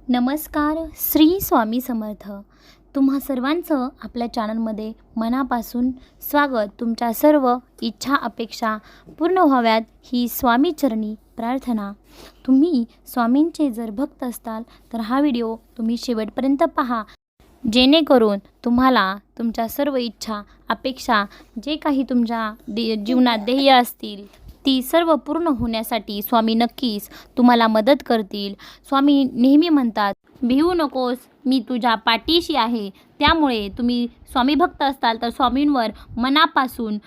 नमस्कार. श्री स्वामी समर्थ. तुम्हा सर्वांचं आपल्या चॅनलमध्ये मनापासून स्वागत. तुमच्या सर्व इच्छा अपेक्षा पूर्ण व्हाव्यात ही स्वामीचरणी प्रार्थना. तुम्ही स्वामींचे जर भक्त असताल तर हा व्हिडिओ तुम्ही शेवटपर्यंत पहा, जेणेकरून तुम्हाला तुमच्या सर्व इच्छा अपेक्षा जे काही तुमच्या जीवनात ध्येय असतील ती सर्व पूर्ण होण्यासाठी स्वामी नक्कीच तुम्हाला मदत करतील. स्वामी नेहमी म्हणतात, भिवू नकोस, मी तुझ्या पाठीशी आहे. त्यामुळे तुम्ही स्वामी भक्त असताल तर स्वामींवर मनापासून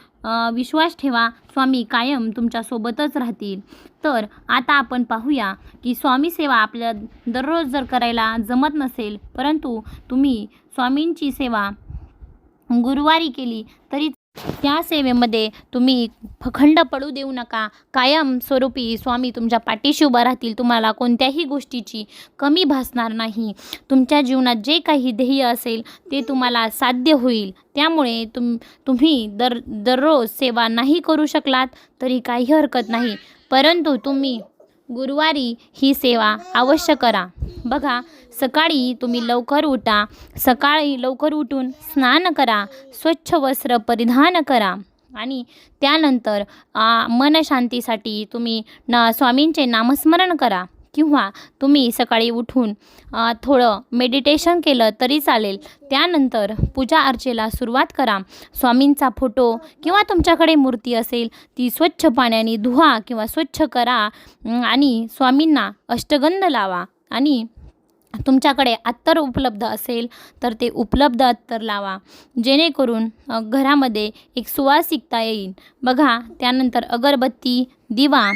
विश्वास ठेवा. स्वामी कायम तुमच्यासोबतच राहतील. तर आता आपण पाहूया की स्वामी सेवा आपल्या दररोज जर करायला जमत नसेल, परंतु तुम्ही स्वामींची सेवा गुरुवारी केली तरी त्या सेवेमध्ये तुम्ही खंड पडू देऊ नका. कायम स्वरूपी स्वामी तुमच्या पाठीशी उभा राहतील. तुम्हाला कोणत्याही गोष्टीची कमी भासणार नाही. तुमच्या जीवनात जे काही ध्येय असेल ते तुम्हाला साध्य होईल. त्यामुळे तुम्ही दररोज सेवा नाही करू शकलात तरी काही हरकत नाही, परंतु तुम्ही गुरुवारी ही सेवा अवश्य करा. बघा, सकाळी तुम्ही लवकर उठा. सकाळी लवकर उठून स्नान करा, स्वच्छ वस्त्र परिधान करा आणि त्यानंतर मनशांतीसाठी तुम्ही स्वामींचे नामस्मरण करा किंवा तुम्ही सकाळी उठून थोडं मेडिटेशन केलं तरी चालेल. त्यानंतर पूजा अर्चेला सुरुवात करा. स्वामींचा फोटो किंवा तुमच्याकडे मूर्ती असेल ती स्वच्छ पाण्याने धुवा किंवा स्वच्छ करा आणि स्वामींना अष्टगंध लावा. आणि तुमच्याकडे अत्तर उपलब्ध असेल तर ते उपलब्ध अत्तर लावा, जेणेकरून घरामध्ये एक सुवासिकता येईल. बघा, त्यानंतर अगरबत्ती, दिवा,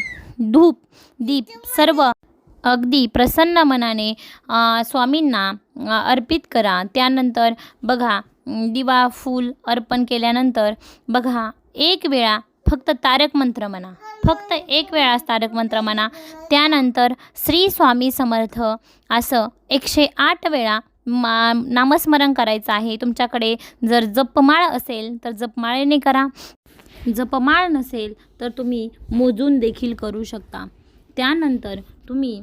धूप, दीप सर्व अगदी प्रसन्न मनाने स्वामींना अर्पित करा. त्यानंतर बघा, दिवा फूल अर्पण केल्यानंतर बघा, एक वेळा फक्त तारक मंत्र म्हणा. फक्त एक वेळाच तारक मंत्र म्हणा. त्यानंतर श्री स्वामी समर्थ असं 108 वेळा नामस्मरण करायचं आहे. तुमच्याकडे जर जपमाळ असेल तर जपमाळेने करा. जपमाळ नसेल तर तुम्ही मोजून देखील करू शकता. त्यानंतर तुम्ही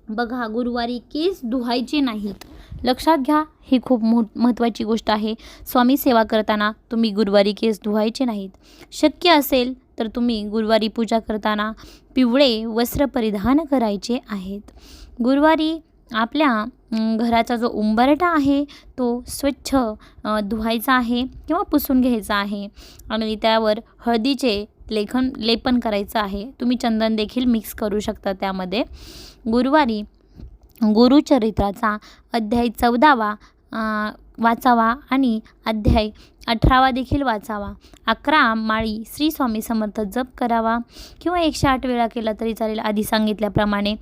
बघा, गुरुवारी केस धुवायचे नाहीत. लक्षात घ्या, ही खूप महत्त्वाची गोष्ट आहे. स्वामी सेवा करताना तुम्ही गुरुवारी केस धुवायचे नाहीत. शक्य असेल तर तुम्ही गुरुवारी पूजा करताना पिवळे वस्त्र परिधान करायचे आहेत. गुरुवारी आपल्या घराचा जो उंबरठा आहे तो स्वच्छ धुवायचा आहे किंवा पुसून घ्यायचा आहे आणि त्यावर हळदीचे लेपन करायचं आहे. तुम्ही चंदन देखील मिक्स करू शकता त्यामध्ये. गुरुवारी गुरुचरित्राचा अध्याय 14वा वाचावा आणि अध्याय 18वा देखील वाचावा. 11 माळी श्री स्वामी समर्थ जप करावा किंवा 108 वेळा केला तरी चालेल आधी सांगितल्याप्रमाणे.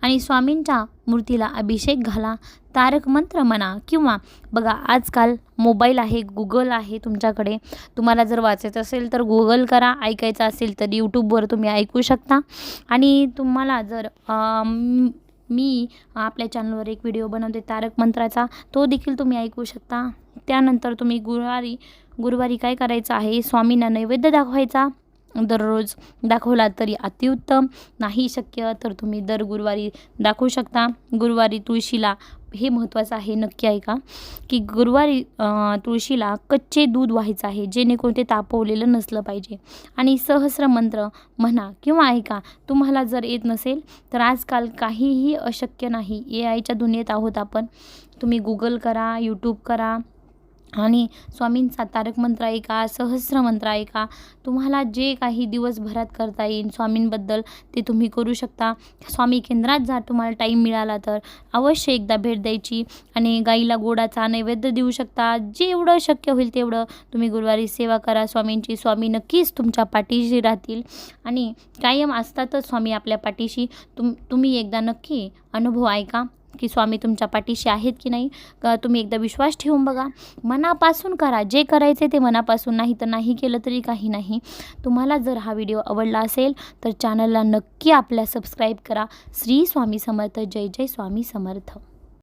आणि स्वामींच्या मूर्तीला अभिषेक घाला. तारक मंत्र म्हणा किंवा बघा, आजकाल मोबाईल आहे, गुगल आहे तुमच्याकडे. तुम्हाला जर वाचायचं असेल तर गुगल करा, ऐकायचं असेल तर यूट्यूबवर तुम्ही ऐकू शकता. आणि तुम्हाला जर मी आपल्या चॅनलवर एक व्हिडिओ बनवते तारक मंत्राचा, तो देखील तुम्ही ऐकू शकता. त्यानंतर तुम्ही गुरुवारी काय करायचं आहे, स्वामींना नैवेद्य दाखवायचा. दररोज दाखवला तरी अतिउत्तम, नाही शक्य तर तुम्ही दर गुरुवारी दाखवू शकता. गुरुवारी तुळशीला, हे महत्त्वाचं आहे, नक्की ऐका की गुरुवारी तुळशीला कच्चे दूध व्हायचं आहे, जेणेकरून ते तापवलेलं नसलं पाहिजे. आणि सहस्र मंत्र म्हणा किंवा ऐका. तुम्हाला जर येत नसेल तर आजकाल काहीही अशक्य नाही. AIच्या दुनियेत आहोत आपण. तुम्ही गुगल करा, यूट्यूब करा आणि स्वामींचा तारक मंत्र ऐका, सहस्र मंत्र ऐका. तुम्हाला जे काही दिवसभरात करता येईल स्वामींबद्दल ते तुम्ही करू शकता. स्वामी केंद्रात जा, तुम्हाला टाईम मिळाला तर अवश्य एकदा भेट द्यायची आणि गाईला गोडाचा नैवेद्य देऊ शकता. जेवढं शक्य होईल तेवढं तुम्ही गुरुवारी सेवा करा स्वामींची. स्वामी नक्कीच तुमच्या पाठीशी राहतील आणि कायम असतातच स्वामी आपल्या पाठीशी. तुम्ही एकदा नक्की अनुभव ऐका की स्वामी तुमच्या पाठीशी आहेत की नाही. तुम्ही एकदा विश्वास ठेवून बघा. मनापासून करा, जे करायचे ते मनापासून, नाही तर नाही केलं तरी काही नाही. तुम्हाला जर हा व्हिडिओ आवडला असेल तर चॅनलला नक्की आपल्या सबस्क्राईब करा. श्री स्वामी समर्थ. जय जय स्वामी समर्थ.